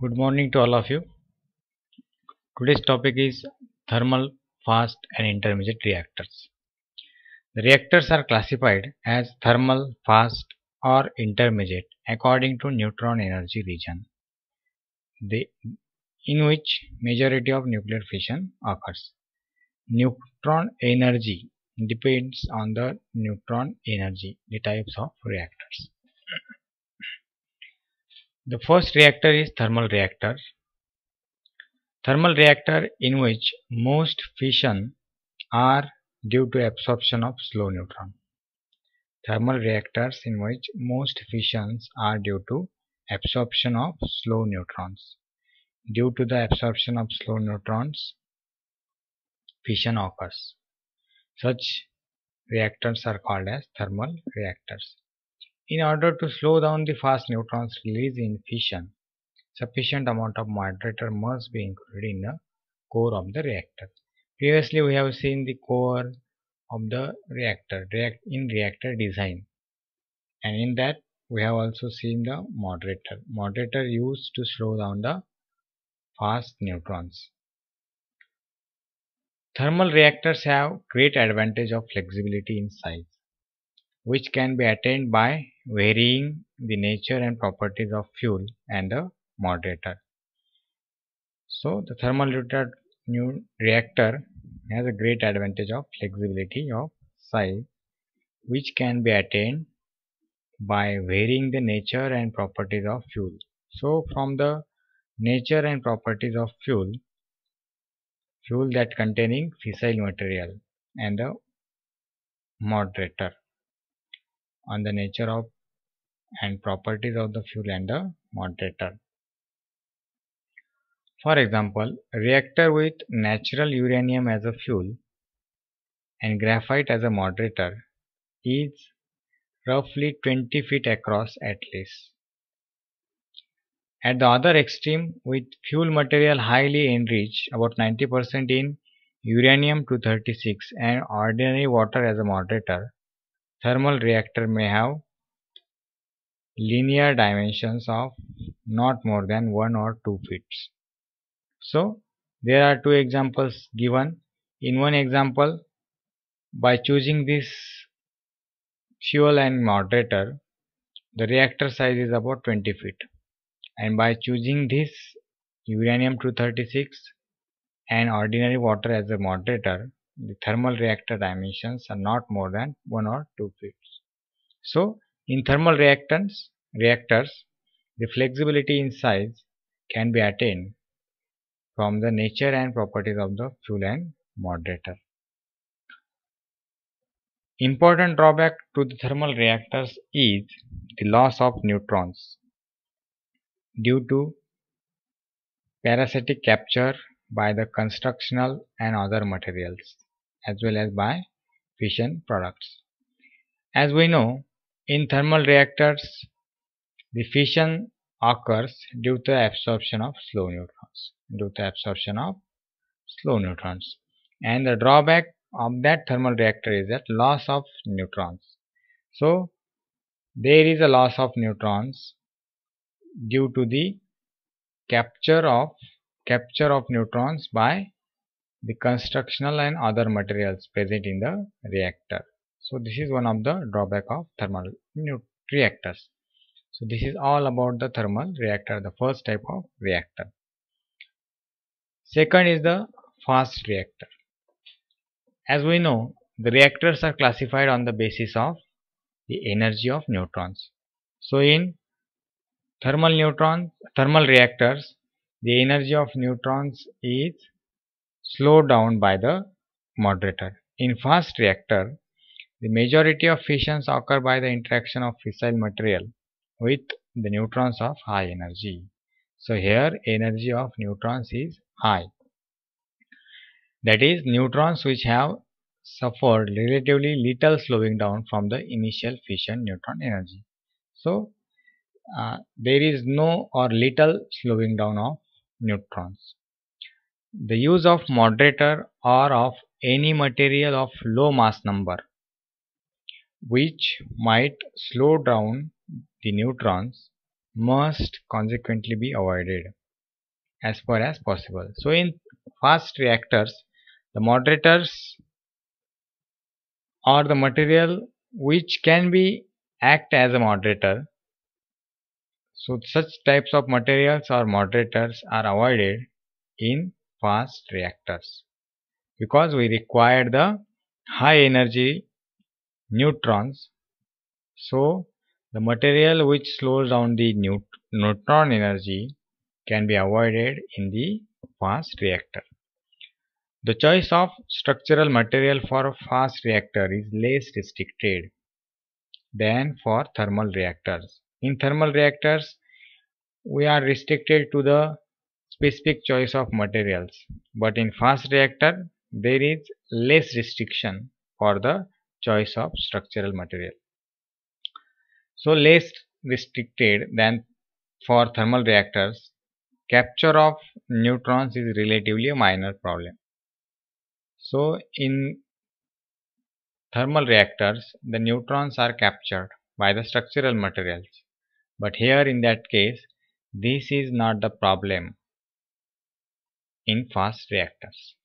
Good morning to all of you. Today's topic is thermal, fast and intermediate reactors. The reactors are classified as thermal, fast or intermediate according to neutron energy region, in which majority of nuclear fission occurs. Neutron energy depends on the neutron energy, the types of reactors. The first reactor is thermal reactor. Thermal reactor in which most fission are due to absorption of slow neutron. Thermal reactors in which most fissions are due to absorption of slow neutrons. Due to the absorption of slow neutrons, fission occurs. Such reactors are called as thermal reactors. In order to slow down the fast neutrons release in fission, sufficient amount of moderator must be included in the core of the reactor. Previously we have seen the core of the reactor in reactor design, and in that we have also seen the moderator used to slow down the fast neutrons. Thermal reactors have great advantage of flexibility in size, which can be attained by varying the nature and properties of fuel and the moderator. So the thermal reactor has a great advantage of flexibility of size, which can be attained by varying the nature and properties of fuel. So from the nature and properties of fuel that containing fissile material, and the moderator on the nature of and properties of the fuel and the moderator. For example, a reactor with natural uranium as a fuel and graphite as a moderator is roughly 20 feet across at least. At the other extreme, with fuel material highly enriched, about 90% in uranium-236 and ordinary water as a moderator, thermal reactor may have linear dimensions of not more than 1 or 2 feet. So, there are two examples given. In one example, by choosing this fuel and moderator, the reactor size is about 20 feet. And by choosing this uranium-236 and ordinary water as a moderator, the thermal reactor dimensions are not more than 1 or 2 feet. So, in thermal reactors, the flexibility in size can be attained from the nature and properties of the fuel and moderator. Important drawback to the thermal reactors is the loss of neutrons due to parasitic capture by the constructional and other materials, as well as by fission products. As we know, in thermal reactors, the fission occurs due to the absorption of slow neutrons. And the drawback of that thermal reactor is that loss of neutrons. So, there is a loss of neutrons due to the capture of neutrons by the constructional and other materials present in the reactor. So this is one of the drawback of thermal reactors. So this is all about the thermal reactor, the first type of reactor. Second is the fast reactor. As we know, the reactors are classified on the basis of the energy of neutrons. So in thermal reactors, the energy of neutrons is slowed down by the moderator. In fast reactor, the majority of fissions occur by the interaction of fissile material with the neutrons of high energy. So here energy of neutrons is high. That is, neutrons which have suffered relatively little slowing down from the initial fission neutron energy. So there is no or little slowing down of neutrons. The use of moderator or of any material of low mass number which might slow down the neutrons must consequently be avoided. as far as possible. So in fast reactors, the moderators or the material which can be act as a moderator. So such types of materials or moderators are avoided in fast reactors because we require the high energy neutrons. So the material which slows down the neutron energy can be avoided in the fast reactor. The choice of structural material for a fast reactor is less restricted than for thermal reactors. In thermal reactors, we are restricted to the specific choice of materials, but in fast reactor, there is less restriction for the choice of structural material. So less restricted than for thermal reactors, capture of neutrons is relatively a minor problem. So in thermal reactors, the neutrons are captured by the structural materials. But here in that case, this is not the problem in fast reactors.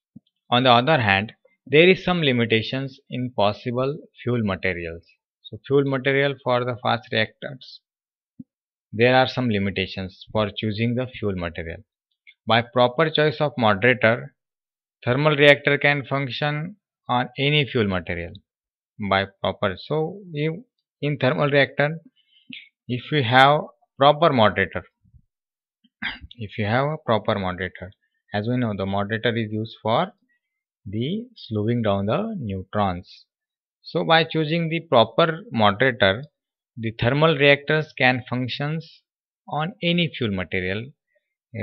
On the other hand, there is some limitations in possible fuel materials. So fuel material for the fast reactors, there are some limitations for choosing the fuel material. By proper choice of moderator, thermal reactor can function on any fuel material by proper. So in thermal reactor, if you have proper moderator, as we know, the moderator is used for the slowing down the neutrons. So by choosing the proper moderator, the thermal reactors can function on any fuel material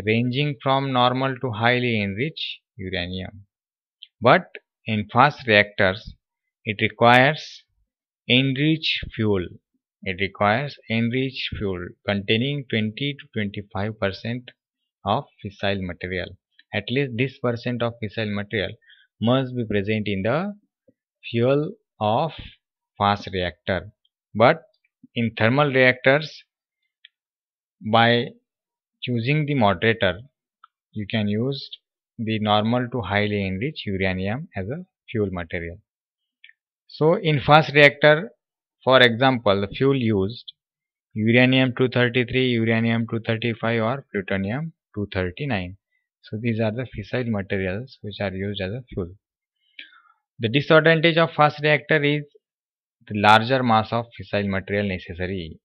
ranging from normal to highly enriched uranium. But in fast reactors, it requires enriched fuel. It requires enriched fuel containing 20 to 25% of fissile material. At least this percent of fissile material must be present in the fuel of fast reactor. But in thermal reactors, by choosing the moderator, you can use the normal to highly enriched uranium as a fuel material. So in fast reactor, for example, the fuel used uranium-233, uranium-235 or plutonium-239. So these are the fissile materials which are used as a fuel. The disadvantage of fast reactor is the larger mass of fissile material necessary.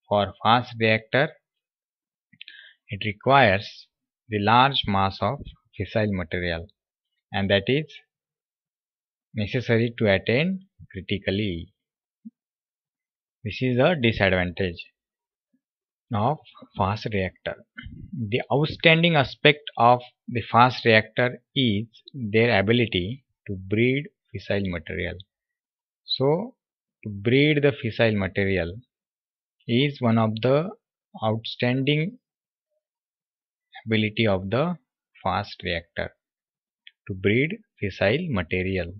For fast reactor, it requires the large mass of fissile material, and that is necessary to attain critically. This is a disadvantage of fast reactor. The outstanding aspect of the fast reactor is their ability to breed fissile material. So to breed the fissile material is one of the outstanding ability of the fast reactor, to breed fissile material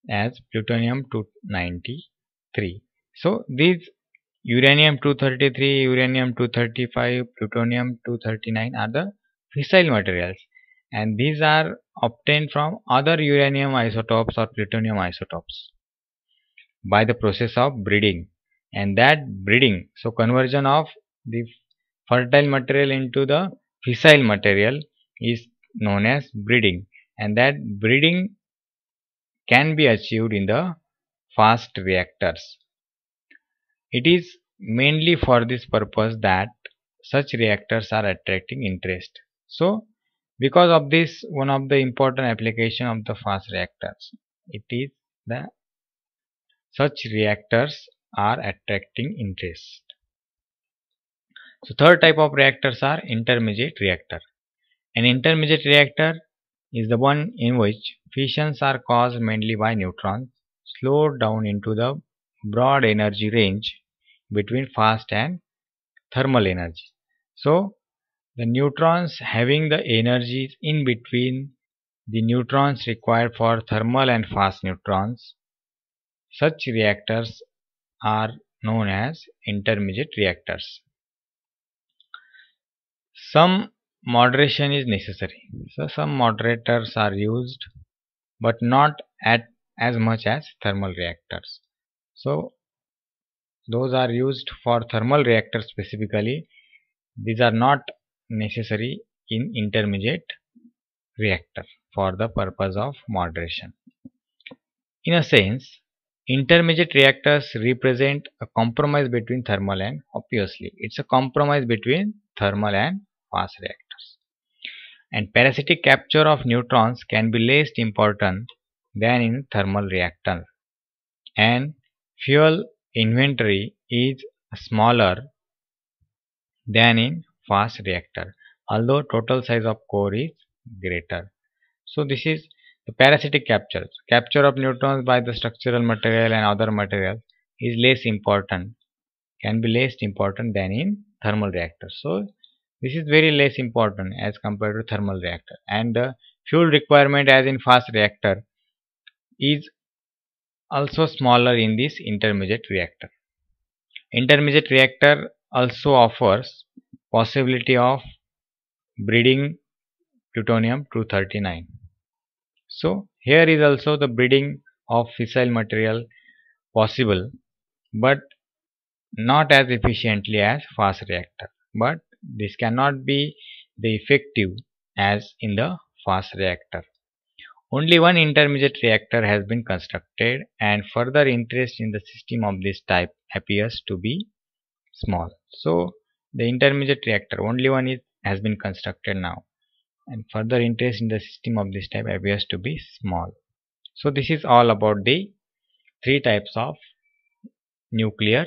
as plutonium-293. So these uranium-233, uranium-235, plutonium-239 are the fissile materials, and these are obtained from other uranium isotopes or plutonium isotopes by the process of breeding. And that breeding, so conversion of the fertile material into the fissile material is known as breeding, and that breeding can be achieved in the fast reactors. It is mainly for this purpose that such reactors are attracting interest. So because of this, one of the important application of the fast reactors, it is the such reactors are attracting interest. So third type of reactors are intermediate reactor. An intermediate reactor is the one in which fissions are caused mainly by neutrons slowed down into the broad energy range between fast and thermal energy. So the neutrons having the energies in between the neutrons required for thermal and fast neutrons, such reactors are known as intermediate reactors. Some moderation is necessary. So some moderators are used, but not at as much as thermal reactors. So those are used for thermal reactors specifically. These are not necessary in intermediate reactor for the purpose of moderation. In a sense, intermediate reactors represent a compromise between thermal and, obviously, it's a compromise between thermal and fast reactors. And parasitic capture of neutrons can be less important than in thermal reactor, and fuel inventory is smaller than in fast reactor, although total size of core is greater. So this is the parasitic capture. Capture of neutrons by the structural material and other materials is less important, can be less important than in thermal reactor. So this is very less important as compared to thermal reactor. And the fuel requirement as in fast reactor is also smaller in this intermediate reactor. Intermediate reactor also offers possibility of breeding plutonium-239. So here is also the breeding of fissile material possible, but not as efficiently as fast reactor. But this cannot be the effective as in the fast reactor. Only one intermediate reactor has been constructed, and further interest in the system of this type appears to be small. So the intermediate reactor, only one has been constructed now, and further interest in the system of this type appears to be small. So this is all about the three types of nuclear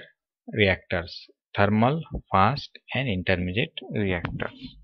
reactors: thermal, fast and intermediate reactors.